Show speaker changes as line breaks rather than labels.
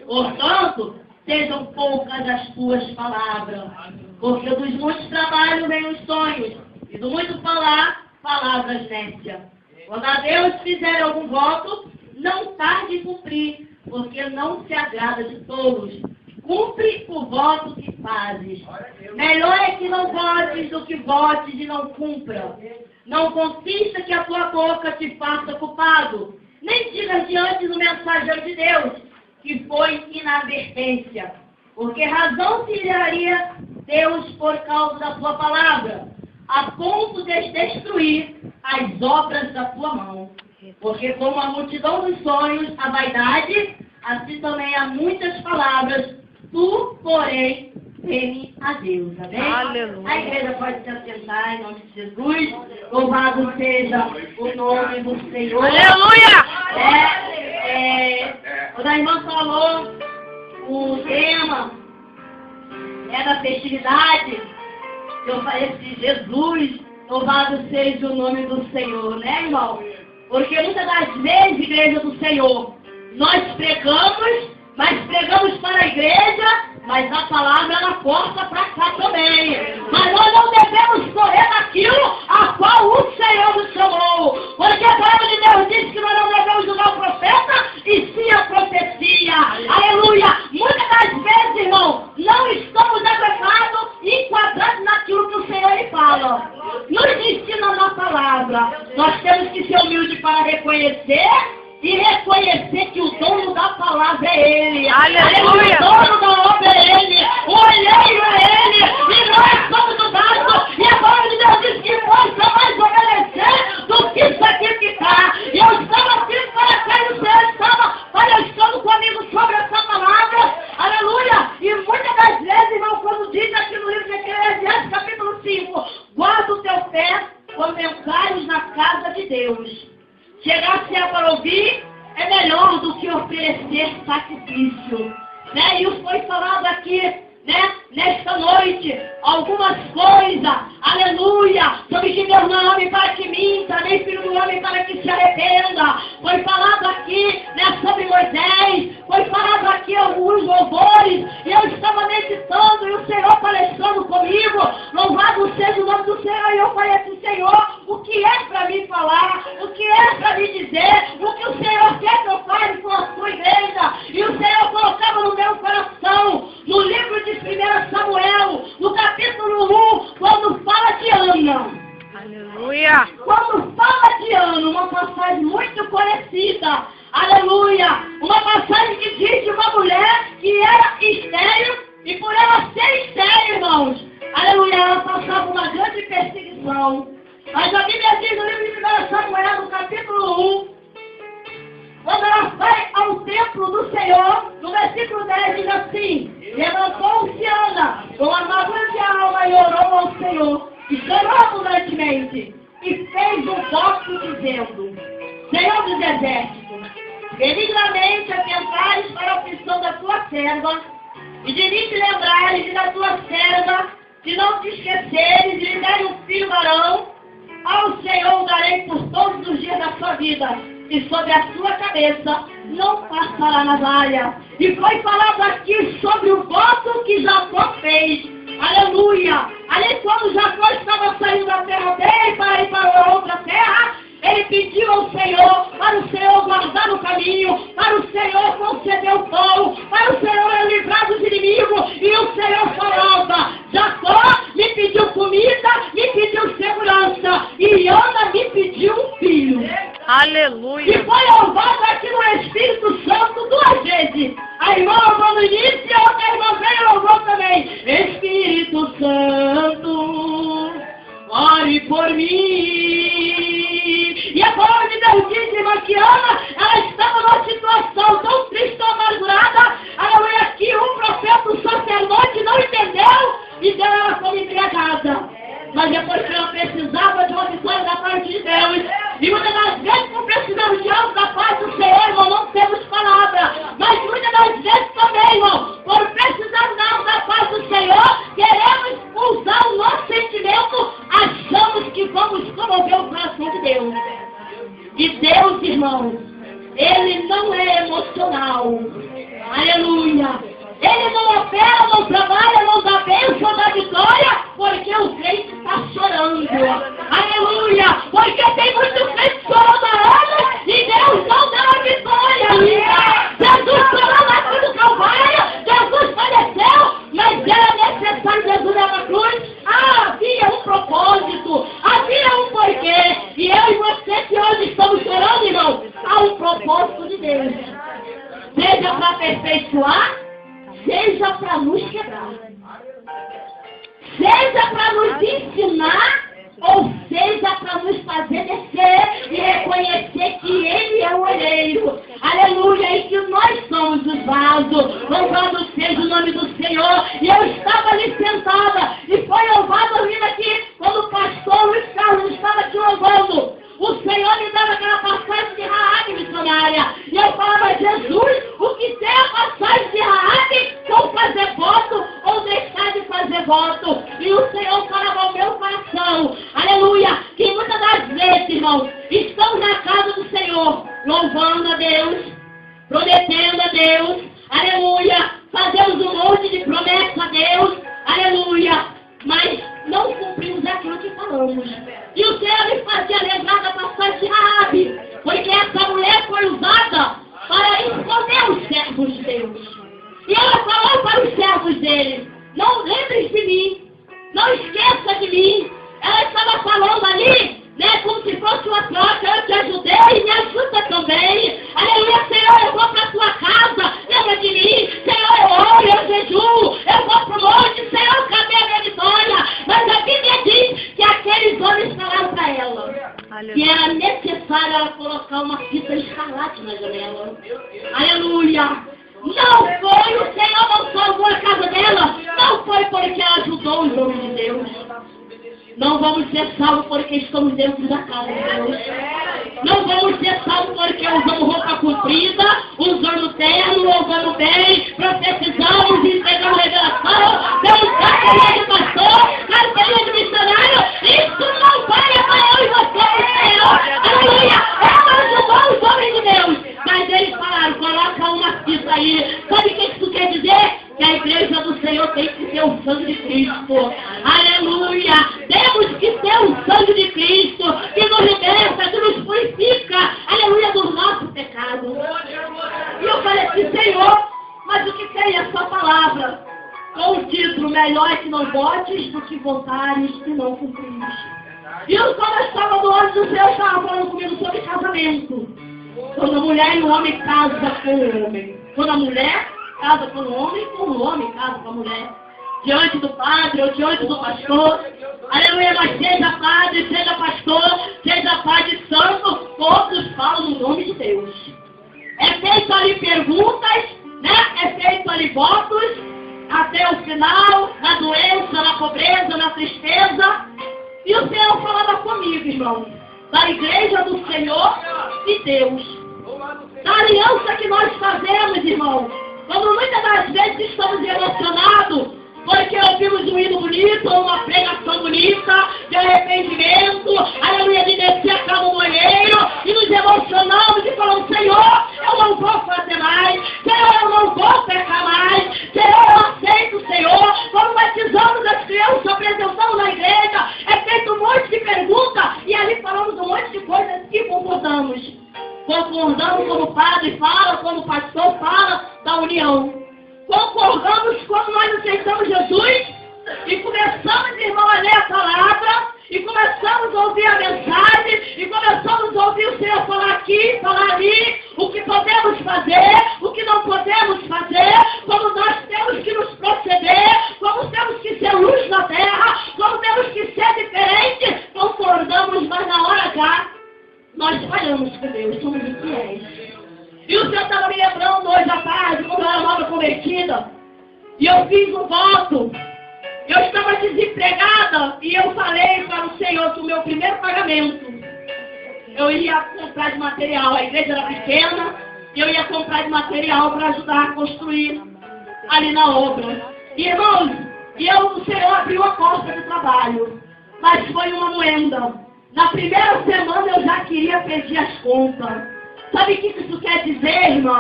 Portanto, sejam poucas as tuas palavras, porque dos muitos trabalhos vêm os sonhos, e do muito falar, palavras nécias. Quando a Deus fizer algum voto, não tarde em cumprir, porque não se agrada de tolos. Cumpre o voto que fazes. Melhor é que não votes do que votes e não cumpra. Não consista que a tua boca te faça culpado, nem digas diante do mensageiro de Deus, que foi inadvertência. Porque razão se lhe daria Deus por causa da tua palavra, a ponto de destruir as obras da tua mão. Porque como a multidão dos sonhos, a vaidade, assim também há muitas palavras, tu, porém, teme a Deus. Amém?
Aleluia.
A igreja pode se assentar em nome de Jesus. Louvado seja o nome do Senhor.
Aleluia!
Quando a irmã falou, o tema da festividade, eu falei assim, Jesus, louvado seja o nome do Senhor, né, irmão? Porque muitas das vezes, igreja do Senhor, nós pregamos, mas pregamos para a igreja, mas a palavra ela porta para cá também. Mas nós não devemos correr daquilo a qual o Senhor nos chamou. Porque a palavra de Deus diz que nós não devemos julgar o profeta e sim a profecia. Aleluia! Muitas das vezes, irmão, não estamos adequados e enquadrados naquilo que o Senhor lhe fala. Nos ensina na palavra. Nós temos que ser humildes para reconhecer e reconhecer que o dono da palavra é Ele.
Aleluia!
O dono da obra é Ele. O olheiro é Ele. E nós somos o vaso. E a palavra de Deus diz que possa mais obedecer do que sacrificar. E eu estava aqui para cá e o Senhor estava palestrando comigo sobre essa palavra. Aleluia! E muitas das vezes, irmão, quando diz aqui no livro de Eclesiastes, capítulo 5, guarda o teu pé quando entrares na casa de Deus. Chegar-se para ouvir é melhor do que oferecer sacrifício. Né? E foi falado aqui, né, nesta noite, algumas coisas, aleluia, sobre que Deus não é homem para que minta, nem filho do homem para que se arrependa. Foi falado aqui, né, sobre Moisés, foi falado aqui alguns louvores, e eu estava meditando, e o Senhor palestrando comigo, louvado seja o nome do Senhor, e eu falei assim, Senhor, o que é para mim falar, o que é para me dizer, o que o Senhor quer que eu fale com a sua igreja, e o Senhor colocava no meu coração, no livro de 1 Samuel, no capítulo 1, quando fala de Ana.
Aleluia!
Quando fala de Ana, uma passagem muito conhecida, aleluia, uma passagem que diz de uma mulher que era estéril, e por ela ser estéril, irmãos, aleluia, ela passava uma grande perseguição. Mas a Bíblia diz no livro de 1 Samuel, no capítulo 1, quando ela vai ao templo do Senhor, no versículo 10 diz assim, levantou-se Ana, com amargura de alma, e orou ao Senhor, e chorou abundantemente, e fez um voto dizendo, Senhor dos exércitos, benignamente atentares para a aflição da tua serva, e de mim te lembrares e da tua serva, se não te esqueceres e lhe der um filho varão, ao Senhor o darei por todos os dias da sua vida, e sobre a sua cabeça não passará navalha. E foi falado aqui sobre o voto que Jacó fez. Aleluia! Ali quando Jacó estava saindo da terra dele para ir para outra terra, ele pediu ao Senhor, para o Senhor guardar o caminho, para o Senhor conceder o pão, para o Senhor livrar dos inimigos, e o Senhor falava, Jacó me pediu comida, me pediu segurança, e Ana me pediu um filho.
Aleluia!
E foi louvado aqui no Espírito Santo 2 vezes. A irmã louvou no início e a outra irmã veio e louvou também. Espírito Santo, ore por mim. E a palavra de Deus diz, irmã, que Ana, ela estava numa situação tão triste, tão amargurada, Aleluia. Ele não opera, não trabalha, não dá bênção, dá vitória, porque o crente está chorando. Aleluia. Porque tem muito crente chorando há anos e Deus não dá a vitória ainda. Jesus chorou na cruz do Calvário, Jesus faleceu, mas era necessário Jesus na cruz. Havia um propósito, havia um porquê. E eu e você que hoje estamos chorando, irmão, há um propósito de Deus. Seja para aperfeiçoar, seja para nos quebrar. Seja para nos ensinar, ou seja para nos fazer descer e reconhecer que Ele é o olheiro. Aleluia, e que nós somos os vasos. Louvado seja o nome do Senhor. E eu estava ali sentada, e foi louvado ouvindo aqui, quando o pastor Luiz Carlos estava aqui louvando. O Senhor me dava aquela passagem de Raabe missionária. E eu falava, Jesus, o que tem a passagem de Raabe? Ou fazer voto, ou deixar de fazer voto. E o Senhor falava ao meu coração, aleluia, que muitas das vezes, irmãos, estamos na casa do Senhor, louvando a Deus, prometendo a Deus, aleluia, fazemos um monte de promessa a Deus, aleluia, mas não cumprimos aquilo que falamos. E o Senhor me fazia lembrar da passagem de Raabe, porque essa mulher foi usada para esconder os servos de Deus. E ela falou para os servos dele, não lembre de mim, não esqueça de mim. Ela estava falando ali, né, como se fosse uma troca, eu te ajudei, me ajuda também. Aleluia, Senhor, eu vou para a tua casa, lembra de mim. Senhor, eu oro, eu jejuo, eu vou para o monte, Senhor, cadê a minha vitória? Mas a Bíblia diz que aqueles homens falaram para ela que era necessário ela colocar uma fita escarlate na janela. Aleluia. Não foi, o Senhor não salvou a casa dela, não foi porque ela ajudou os homens de Deus. Não vamos ser salvos porque estamos dentro da casa de Deus. Não vamos ser salvos porque usamos roupa comprida, usamos terno, louvamos bem, profetizamos, entregamos revelação, damos carteirinha de pastor, carteirinha de missionário. Isso não vai para eu e você, Senhor. Aleluia! Ela ajudou os homens de Deus. Mas eles falaram, coloca uma fita aí. Sabe o que isso quer dizer? Que a igreja do Senhor tem que ter o sangue de Cristo. Aleluia! Temos que ter o sangue de Cristo, que nos liberta, que nos purifica, aleluia, do nosso pecado. E eu falei assim, Senhor, mas o que tem a sua palavra? Com o título, melhor é que não votes do que votares e não cumprires. E eu, quando eu estava do lado do Senhor, estava falando comigo sobre casamento. Quando a mulher e o homem casam com o homem. Quando a mulher casa com o homem casa com a mulher. Diante do padre ou diante do pastor. Aleluia, mas seja padre, seja pastor, seja padre santo, todos falam no nome de Deus. É feito ali perguntas, né? É feito ali votos, até o final, na doença, na pobreza, na tristeza. E o Senhor falava comigo, irmão, da igreja do Senhor e Deus. Da aliança que nós fazemos, irmão. Quando muitas das vezes estamos emocionados, porque ouvimos um hino bonito, ou uma pregação bonita, de arrependimento, aleluia, de descer a cama no olheiro, e nos emocionamos e falamos, Senhor, eu não vou fazer mais, Senhor, eu não vou pecar mais, Senhor, eu aceito, Senhor, como batizamos as crianças, apresentamos na igreja, é feito um monte de perguntas, e ali falamos um monte de coisas que concordamos. Concordamos como o padre fala, como o pastor fala, da união. Concordamos quando nós aceitamos Jesus e começamos, irmão, a ler a palavra e começamos a ouvir a mensagem e começamos a ouvir o Senhor falar aqui, falar ali, o que podemos fazer, o que não podemos fazer, como nós temos que nos proceder, como temos que ser luz na terra, como temos que ser diferentes. Concordamos, mas na hora H nós falhamos com Deus, somos infiéis. E o Senhor estava me lembrando hoje à tarde, quando eu era nova convertida, e eu fiz um voto. Eu estava desempregada e eu falei para o Senhor que o meu primeiro pagamento eu ia comprar de material. A igreja era pequena, eu ia comprar de material para ajudar a construir ali na obra. E, irmãos, o Senhor abriu a porta de trabalho, mas foi uma moenda. Na primeira semana eu já queria pedir as contas. Sabe o que isso quer dizer, irmão?